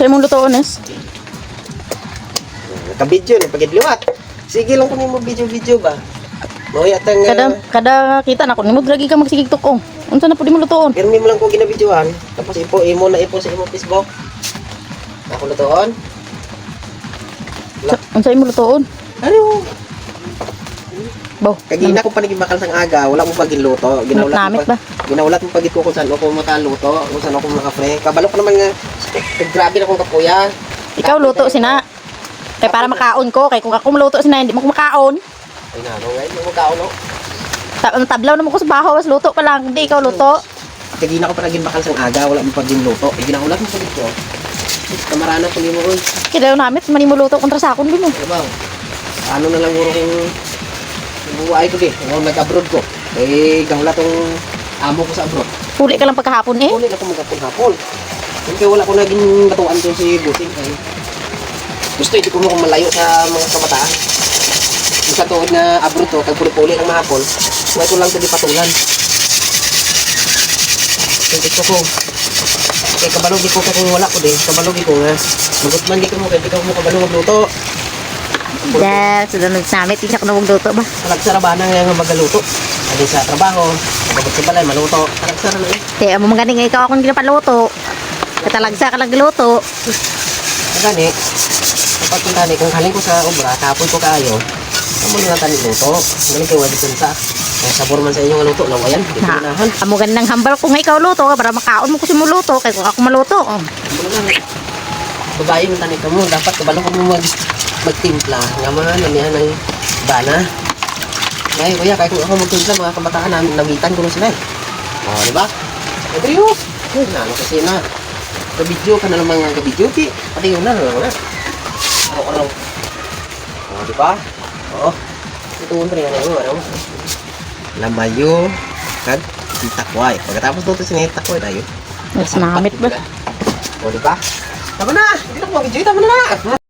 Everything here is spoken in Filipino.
Sa imong lutoon, es. Kabidyo na pagidliwat. Sige lang kunin mo video ba. Mawaya tang Kada kita na ko nimo lagi ka magsigig tukong. Unsa na pud imong lutoon? pirmi mo lang ko ginabidyohan. Tapos imo sa imong Facebook. Ako lutoon. Unsa imong lutoon? Ano? Bo. Kagina ko pa nagibakal sang aga, wala mo paginluto. Namit ba? Ginaulat mo pagit ko kung saan ako makaluto, kung saan ako makapre. Kabalo ko naman nga, grabe na kong kapuya. Ikaw luto sina. Kay para makaon ko, kay kung ako maluto sina hindi mo ko makaon. Ay na, no, ngayon mo makaon, no? Tablaw naman ko sa baho, mas luto ka lang, hindi ikaw luto. Kagina ko pa nagibakal sang aga, wala mo paginluto. Ginaulat mo pagit ko. Kamarana ko mo ron. Kaya namit mani mo luto kontra sa akon din mo. Diba? Ano na lang kung buhay ko di, kung nag-abroad ko. Eh, gawala tong amo ko sa abroad. Huli ka lang pagkahapon eh. Huli na ko magkapon-hapon. Kaya wala ko naging batuan to si Busing. Gusto ito ko mo malayo sa mga kabataan. Yung sa tuod na abroad to, kag puli-puli lang mahapon, huwag ko lang sa di patulan. Kaya gusto ko, kaya kabalugi ko kung wala ko din, kabalugi ko nga. Magot man di ko mo, kaya di ko mo kabalong magluto. Dahil sa danod sa namit, isa ko na magluto ba? Talagsara ba na nga magaluto? Adi sa trabaho, pagod sa balay, maluto. Talagsara na eh. Kaya mo magaling nga ikaw akong ginapaluto. Katalagsa ka nagluto. Gani, kapag tani, kung haling ko sa obra, tapon ko kayo, amo na tani luto. Galing kayo wadi sa. Kaya sabor man sa inyong luto, lawayan, di ko nahan. Amo ganang hambal kung ikaw luto para makaon mo ko si muluto kay kung ako maluto. Amo lang. Babae mo tani ka mo, dapat kabalo ka mo magtimpla. Nga mga namihan ng bana. Ngayon, kuya, kaya kung ako magtimpla, mga kabataan namin, namitan ko na sila. O, di ba? Adrio! Ano kasi na. Kabidyo ka na lang mga kabidyo, ki. Pati yun na, ano na. Araw-araw. O, di ba? Oo. Ito mo rin, ano. Lamayo, kag itakway. Pagkatapos doon sinitakway tayo. Mas namit ba? O, di ba? Tama na! Hindi na ko mag-video, tama na!